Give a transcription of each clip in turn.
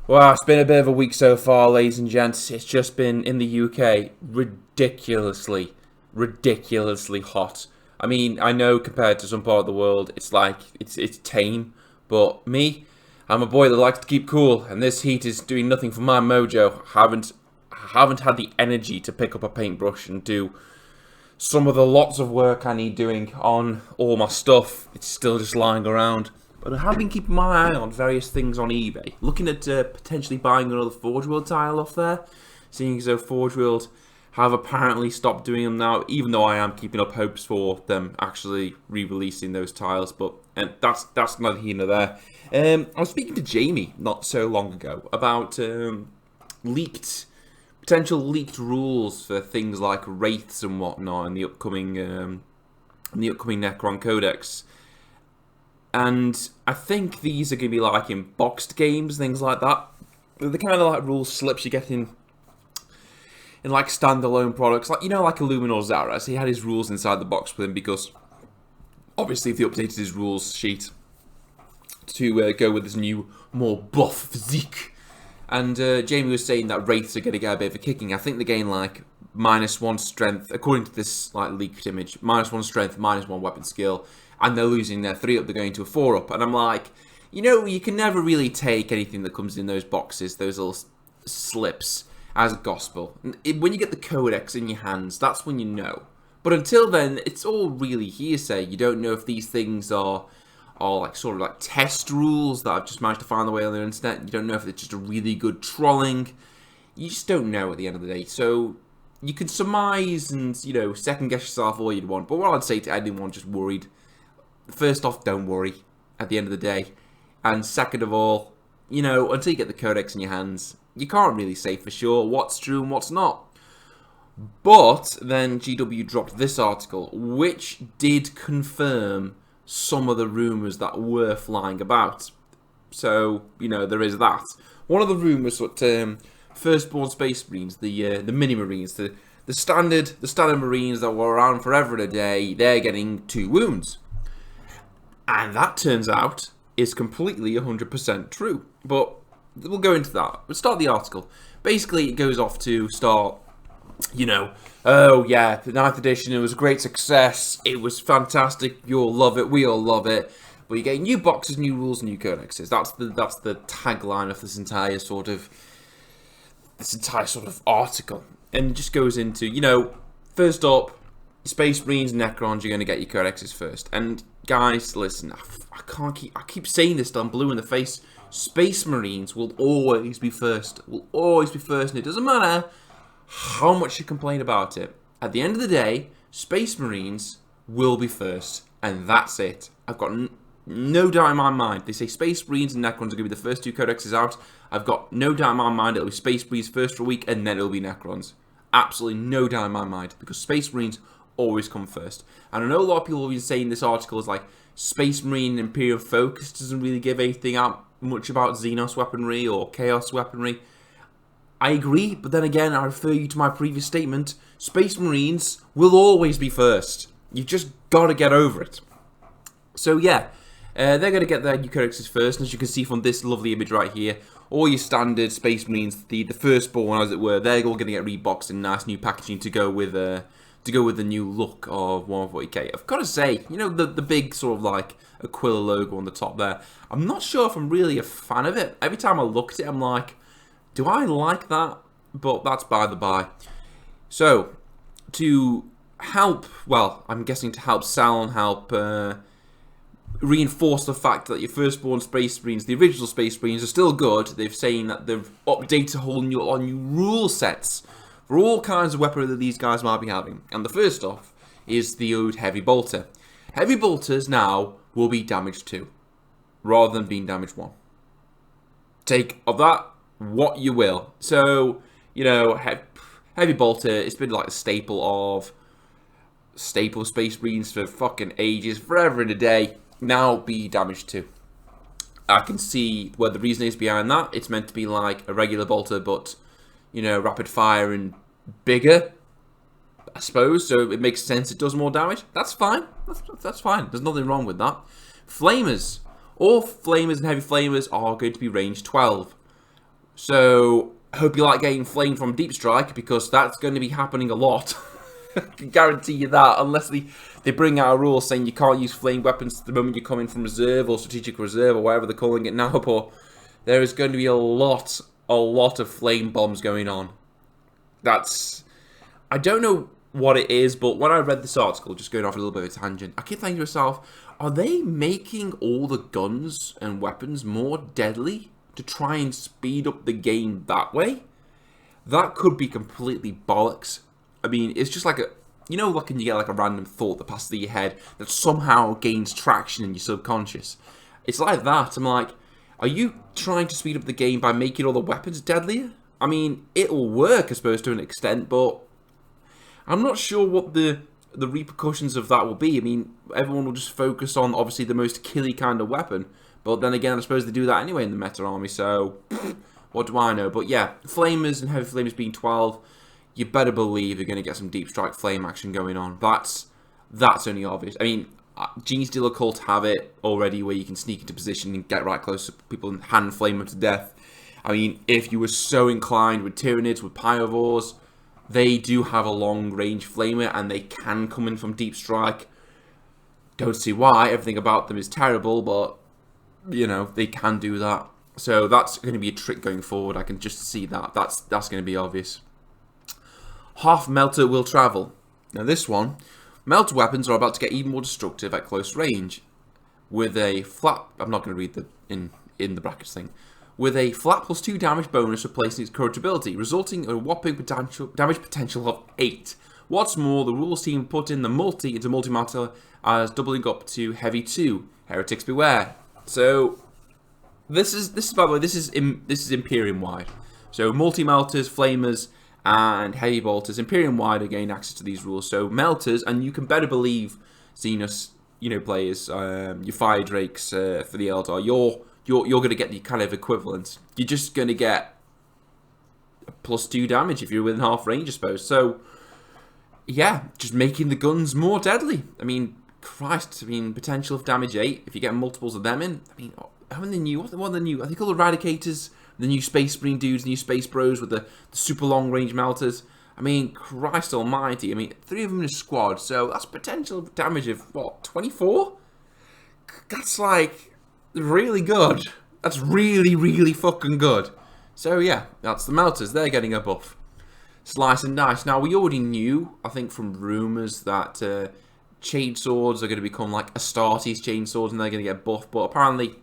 Wow, it's been a bit of a week so far, ladies and gents. It's just been, in the UK, ridiculously hot. I mean, I know compared to some part of the world, it's like, it's tame. But me, I'm a boy that likes to keep cool, and this heat is doing nothing for my mojo. I haven't had the energy to pick up a paintbrush and do some of the lots of work I need doing on all my stuff. It's still just lying around. But I have been keeping my eye on various things on eBay, looking at potentially buying another Forge World tile off there, seeing as though Forge World have apparently stopped doing them now, even though I am keeping up hopes for them actually re-releasing those tiles, but that's neither here nor there. I was speaking to Jamie not so long ago about potential leaked rules for things like wraiths and whatnot in the upcoming Necron Codex. And I think these are going to be like in boxed games, things like that. They're the kind of like rule slips you get in like standalone products, like like Illuminor Zaras. He had his rules inside the box with him because obviously if he updated his rules sheet to go with his new, more buff physique. And Jamie was saying that wraiths are going to get a bit of a kicking. I think they gain like -1 strength, according to this like leaked image, -1 strength, -1 weapon skill. And they're losing their 3-up, they're going to a 4-up. And I'm like, you can never really take anything that comes in those boxes, those little slips, as gospel. When you get the codex in your hands, that's when you know. But until then, it's all really hearsay. You don't know if these things are like sort of like test rules that I've just managed to find the way on the internet. You don't know if it's just a really good trolling. You just don't know at the end of the day. So you can surmise and, second guess yourself all you'd want. But what I'd say to anyone just worried, first off, don't worry at the end of the day. And second of all, until you get the codex in your hands, you can't really say for sure what's true and what's not. But then GW dropped this article, which did confirm some of the rumours that were flying about. So, there is that. One of the rumours that Firstborn Space Marines, the mini Marines, the standard Marines that were around forever and a day, they're getting 2 wounds. And that turns out is completely 100% true. But we'll go into that. We'll start the article. Basically, it goes off to start, oh yeah, the 9th edition, it was a great success. It was fantastic. You all love it. We all love it. But you're getting new boxes, new rules, new codexes. That's the tagline of this entire sort of article. And it just goes into, first up, Space Marines and Necrons, you're going to get your codexes first. And guys, listen, I keep saying this till I'm blue in the face. Space Marines will always be first. And it doesn't matter how much you complain about it. At the end of the day, Space Marines will be first. And that's it. I've got no doubt in my mind. They say Space Marines and Necrons are going to be the first 2 codexes out. I've got no doubt in my mind it'll be Space Marines first for a week, and then it'll be Necrons. Absolutely no doubt in my mind. Because Space Marines always come first. And I know a lot of people have been saying this article is like Space Marine Imperial Focus doesn't really give anything out much about Xenos weaponry or Chaos weaponry. I agree, but then again, I refer you to my previous statement. Space Marines will always be first. You've just got to get over it. So yeah, they're going to get their new codexes first, and as you can see from this lovely image right here, all your standard Space Marines, the firstborn as it were, they're all going to get reboxed in nice new packaging to go with the new look of 140k. I've got to say, the big sort of like Aquila logo on the top there, I'm not sure if I'm really a fan of it. Every time I look at it, I'm like, do I like that? But that's by the by. So, to help, well, I'm guessing to help sell and help reinforce the fact that your firstborn Space Marines, the original Space Marines, are still good, they've saying that they've updated a whole new rule sets for all kinds of weaponry that these guys might be having. And the first off is the old Heavy Bolter. Heavy Bolters now will be damage 2, rather than being damage 1. Take of that what you will. So, Heavy Bolter, it's been like a staple Space Marines for fucking ages, forever and a day. Now be damage 2. I can see where the reason is behind that. It's meant to be like a regular bolter, but rapid fire and bigger, I suppose. So it makes sense. It does more damage. That's fine. That's fine. There's nothing wrong with that. Flamers. All flamers and heavy flamers are going to be range 12. So, I hope you like getting flamed from Deep Strike, because that's going to be happening a lot. I can guarantee you that, unless they bring out a rule saying you can't use flame weapons the moment you come in from reserve or strategic reserve or whatever they're calling it now, but there is going to be a lot of flame bombs going on. I don't know what it is, but when I read this article, just going off a little bit of a tangent, I keep thinking to myself, are they making all the guns and weapons more deadly to try and speed up the that way? That could be completely bollocks. I mean, it's just like like when you get like a random thought that passes through your head that somehow gains traction in your subconscious. It's like that. I'm like, are you trying to speed up the game by making all the weapons deadlier? I mean, it'll work, I suppose, to an extent, but I'm not sure what the repercussions of that will be. I mean, everyone will just focus on, obviously, the most killy kind of weapon. But then again, I suppose they do that anyway in the meta army, so what do I know? But yeah, flamers and heavy flamers being 12, you better believe you're going to get some deep strike flame action going on. That's only obvious. I mean, Genie Stealer Cult have it already where you can sneak into position and get right close to people and hand flame them to death. I mean, if you were so inclined with Tyranids, with Pyrovores, they do have a long range flamer and they can come in from deep strike. Don't see why. Everything about them is terrible, but they can do that. So that's going to be a trick going forward. I can just see that. That's going to be obvious. Half Melter will travel. Now this one, Melter weapons are about to get even more destructive at close range. With a flat, I'm not going to read the in the brackets thing. With a flat +2 damage bonus replacing its current ability, resulting in a whopping damage potential of 8. What's more, the rules team put in the multi into multi-matter as doubling up to heavy 2. Heretics beware. So this is by the way, this is Imperium wide. So multi-melters, flamers, and heavy bolters, Imperium wide, are gaining access to these rules. So melters, and you can better believe Xenos, players, your fire drakes for the Eldar, you're going to get the kind of equivalent. You're just going to get a +2 damage if you're within half range, I suppose. So yeah, just making the guns more deadly. I mean, Christ, potential of damage 8 if you get multiples of them in. I mean, how many new? What are the new? I think all the Eradicators, the new Space Marine dudes, the new Space Bros with the super long range melters. I mean, Christ almighty. I mean, 3 of them in a squad, so that's potential damage of, what, 24? That's, like, really good. That's really, really fucking good. So, yeah, that's the melters. They're getting a buff. Slice and dice. Now, we already knew, I think from rumours, that chainswords are going to become, like, Astartes chainswords, and they're going to get buffed, but apparently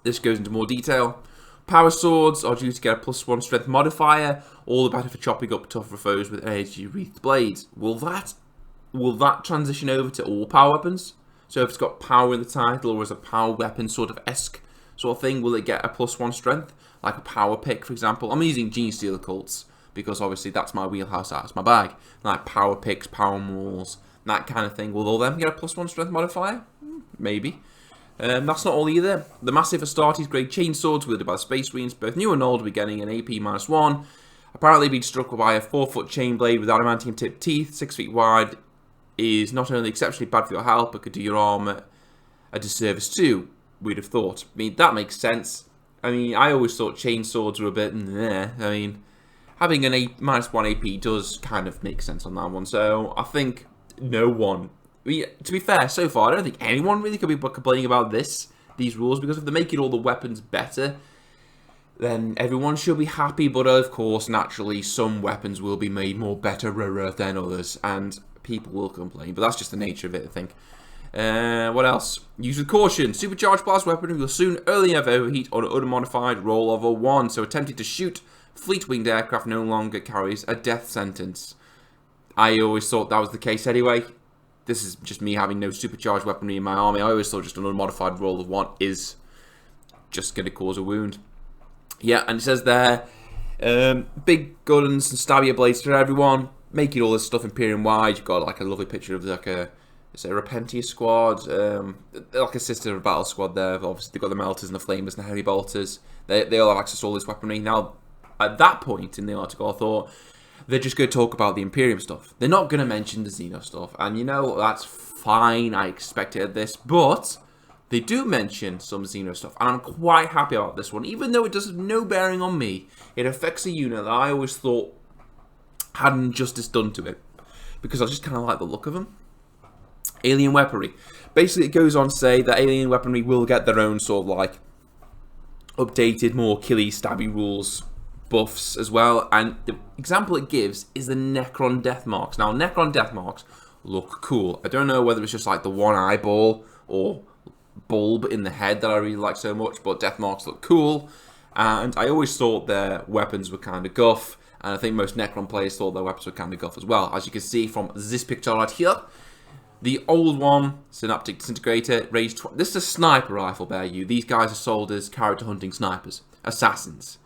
this goes into more detail. Power swords are due to get a +1 strength modifier, all the better for chopping up tougher foes with energy wreathed blades. Will that transition over to all power weapons? So if it's got power in the title, or is a power weapon sort of thing, will it get a +1 strength? Like a power pick, for example. I'm using Gene Stealer Cults, because obviously that's my wheelhouse, that's my bag. Like power picks, power mauls, that kind of thing. Will all them get a +1 strength modifier? Maybe. That's not all either. The massive Astartes grade chainswords wielded by Space Marines, both new and old, will be getting an AP -1. Apparently being struck by a 4-foot chain blade with adamantium tipped teeth, 6 feet wide, is not only exceptionally bad for your health, but could do your armor a disservice too, we'd have thought. I mean, that makes sense. I mean, I always thought chainswords were a bit, I mean, having an -1 AP does kind of make sense on that one, so I think no one... to be fair, so far, I don't think anyone really could be complaining about these rules, because if they're making all the weapons better, then everyone should be happy, but of course, naturally, some weapons will be made more better than others, and people will complain, but that's just the nature of it, I think. What else? Use with caution. Supercharged blast weaponry will soon early have overheat on an unmodified roll of a 1, so attempting to shoot fleet-winged aircraft no longer carries a death sentence. I always thought that was the case anyway. This is just me having no supercharged weaponry in my army. I always thought just an unmodified roll of 1 is just going to cause a wound. Yeah, and it says there, big guns and stabbier blades for everyone. Making all this stuff Imperium wide. You've got like a lovely picture of like a Repentia squad, like a sister of a battle squad there. Obviously they've got the melters and the flamers and the heavy bolters. They all have access to all this weaponry. Now, at that point in the article, I thought, they're just going to talk about the Imperium stuff. They're not going to mention the Xeno stuff. And that's fine. I expected this. But they do mention some Xeno stuff, and I'm quite happy about this one. Even though it does have no bearing on me, it affects a unit that I always thought had an injustice done to it, because I just kind of like the look of them. Alien weaponry. Basically, it goes on to say that alien weaponry will get their own sort of like updated, more killy, stabby rules buffs as well. And the example it gives is the Necron death marks. Now, Necron death marks look cool. I don't know whether it's just like the one eyeball or bulb in the head that I really like so much, but death marks look cool. And I always thought their weapons were kind of guff, and I think most Necron players thought their weapons were kind of guff as well. As you can see from this picture right here, the old one, Synaptic Disintegrator, range this is a sniper rifle, bear you. These guys are sold as character hunting snipers, assassins.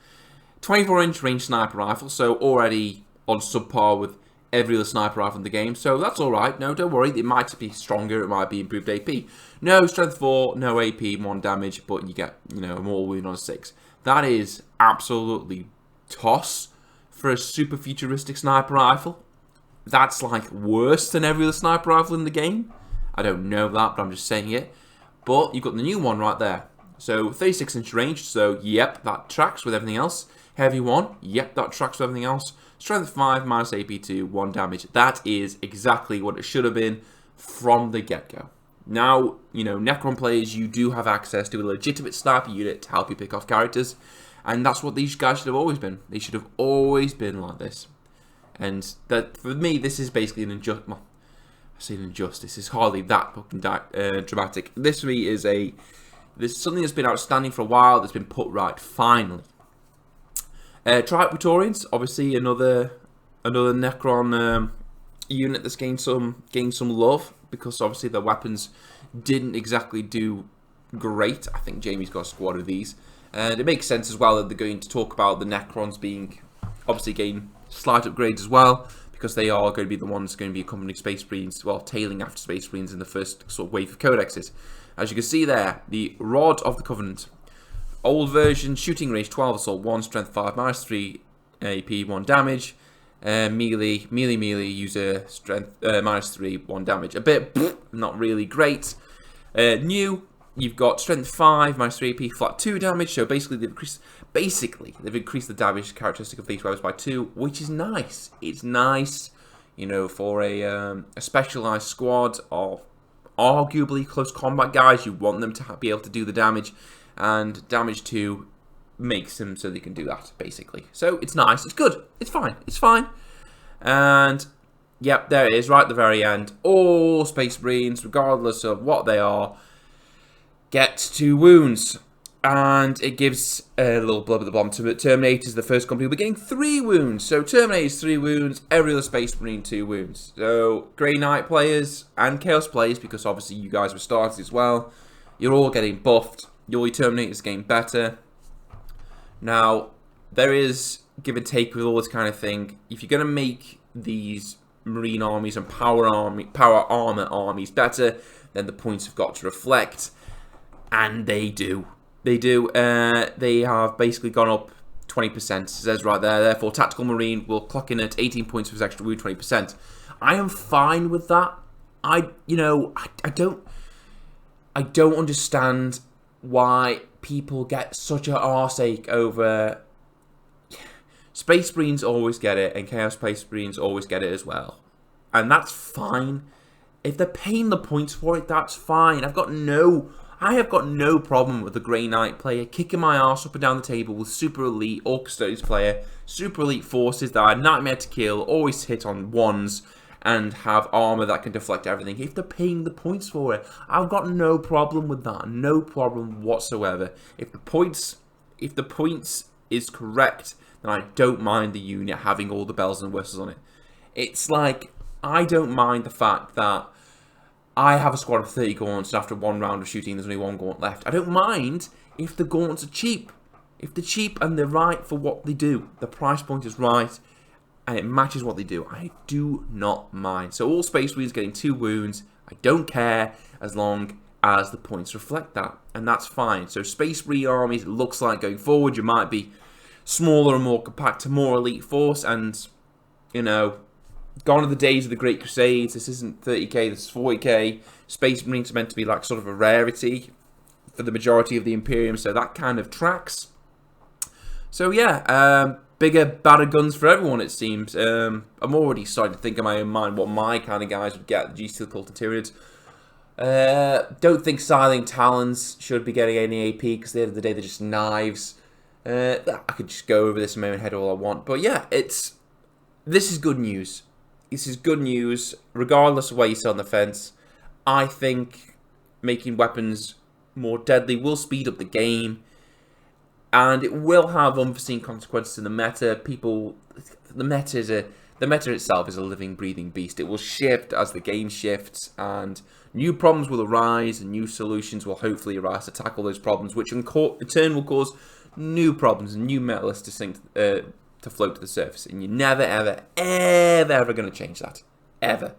24-inch range sniper rifle, so already on subpar with every other sniper rifle in the game, so that's alright. No, don't worry, it might be stronger, it might be improved AP. No strength 4, no AP, 1 damage, but you get, a more wound on a 6. That is absolutely toss for a super futuristic sniper rifle. That's like worse than every other sniper rifle in the game. I don't know that, but I'm just saying it. But you've got the new one right there. So 36-inch range, so yep, that tracks with everything else. Heavy 1, yep, that tracks with everything else. Strength 5, minus AP 2, 1 damage. That is exactly what it should have been from the get-go. Now, Necron players, you do have access to a legitimate sniper unit to help you pick off characters. And that's what these guys should have always been. They should have always been like this. And that, for me, this is basically an injustice. Well, I say an injustice. It's hardly that fucking dramatic. This for me is something that's been outstanding for a while that's been put right, finally. Praetorians, obviously another Necron unit that's gained some love, because obviously their weapons didn't exactly do great. I think Jamie's got a squad of these. And it makes sense as well that they're going to talk about the Necrons being obviously gain slight upgrades as well, because they are going to be the ones going to be accompanying Space Marines, well, tailing after Space Marines in the first sort of wave of codexes. As you can see there, the Rod of the Covenant. Old version, shooting range 12, assault 1, strength 5, minus 3 AP, 1 damage. Melee, user strength minus 3, 1 damage. A bit, not really great. New, you've got strength 5, minus 3 AP, flat 2 damage. So basically they've increased the damage characteristic of these weapons by 2, which is nice. It's nice, for a specialized squad of arguably close combat guys. You want them to be able to do the damage. And damage 2 makes them so they can do that, basically. So it's nice, it's good, it's fine. And, yep, there it is, right at the very end. All Space Marines, regardless of what they are, get 2 wounds. And it gives a little blub at the bottom. Terminator's the first company. We're getting 3 wounds. So Terminator's 3 wounds, every other Space Marine 2 wounds. So Grey Knight players and Chaos players, because obviously you guys were started as well, you're all getting buffed. Your Terminator's getting better. Now, there is give and take with all this kind of thing. If you're going to make these Marine armies and power armor armies better, then the points have got to reflect. And they do. They do. They have basically gone up 20%. It says right there. Therefore, Tactical Marine will clock in at 18 points for his extra wound, 20%. I am fine with that. I don't understand why people get such a arseache over. Space Marines always get it, and Chaos Space Marines always get it as well. And that's fine. If they're paying the points for it, that's fine. I have got no problem with the Grey Knight player kicking my ass up and down the table with super elite or Custodes player, super elite forces that are nightmare to kill, always hit on 1s, and have armor that can deflect everything. If they're paying the points for it, I've got no problem with that. No problem whatsoever. If the points is correct, then I don't mind the unit having all the bells and whistles on it. It's like, I don't mind the fact that I have a squad of 30 gaunts, and after 1 round of shooting, there's only 1 gaunt left. I don't mind if the gaunts are cheap. If they're cheap and they're right for what they do, the price point is right, and it matches what they do, I do not mind. So all Space Marines getting 2 wounds, I don't care, as long as the points reflect that, and that's fine. So Space Marine armies, it looks like going forward, you might be smaller and more compact to more elite force, and, gone are the days of the Great Crusades. This isn't 30k, this is 40k. Space Marines are meant to be like sort of a rarity. for the majority of the Imperium, so that kind of tracks. So yeah, bigger, badder guns for everyone, it seems. I'm already starting to think in my own mind what my kind of guys would get, the G-Steel Cult and Tyranids. Don't think Scything Talons should be getting any AP, because at the end of the day, they're just knives. I could just go over this in my own head all I want. But yeah, this is good news. This is good news, regardless of where you sit on the fence. I think making weapons more deadly will speed up the game, and it will have unforeseen consequences in the meta. The meta itself is a living, breathing beast. It will shift as the game shifts, and new problems will arise, and new solutions will hopefully arise to tackle those problems, which in turn will cause new problems and new metallists to sink, to float to the surface. And you're never, ever, ever, ever going to change that. Ever.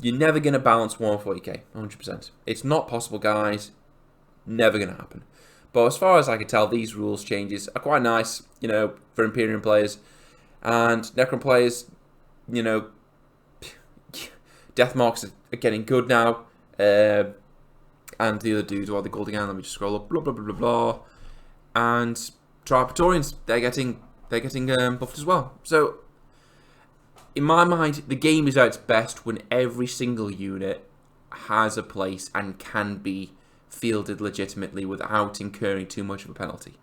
You're never going to balance 140k, 100%. It's not possible, guys. Never going to happen. But as far as I can tell, these rules changes are quite nice, you know, for Imperium players. And Necron players, you know, death marks are getting good now. And the other dudes, the gold again, let me just scroll up, blah, blah, blah, blah, blah. And Trial Praetorians, they're getting buffed as well. So, in my mind, the game is at its best when every single unit has a place and can be fielded legitimately without incurring too much of a penalty.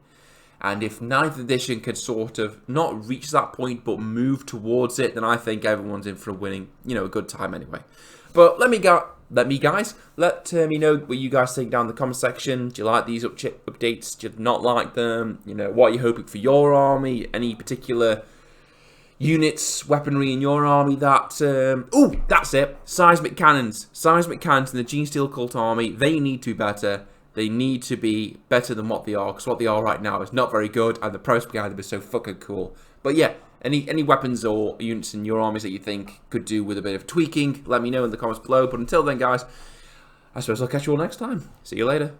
And if 9th edition could sort of not reach that point but move towards it, then I think everyone's in for a winning, you know, a good time anyway. But let me guys, let me know what you guys think down in the comment section. Do you like these updates? Do you not like them? You know, what are you hoping for your army? Any particular units, weaponry in your army that... oh, that's it. Seismic cannons. Seismic cannons in the G-Steel Cult army, they need to be better. They need to be better than what they are, because what they are right now is not very good, and the Pro Propaganda is so fucking cool. But yeah, any weapons or units in your armies that you think could do with a bit of tweaking, let me know in the comments below. But until then, guys, I suppose I'll catch you all next time. See you later.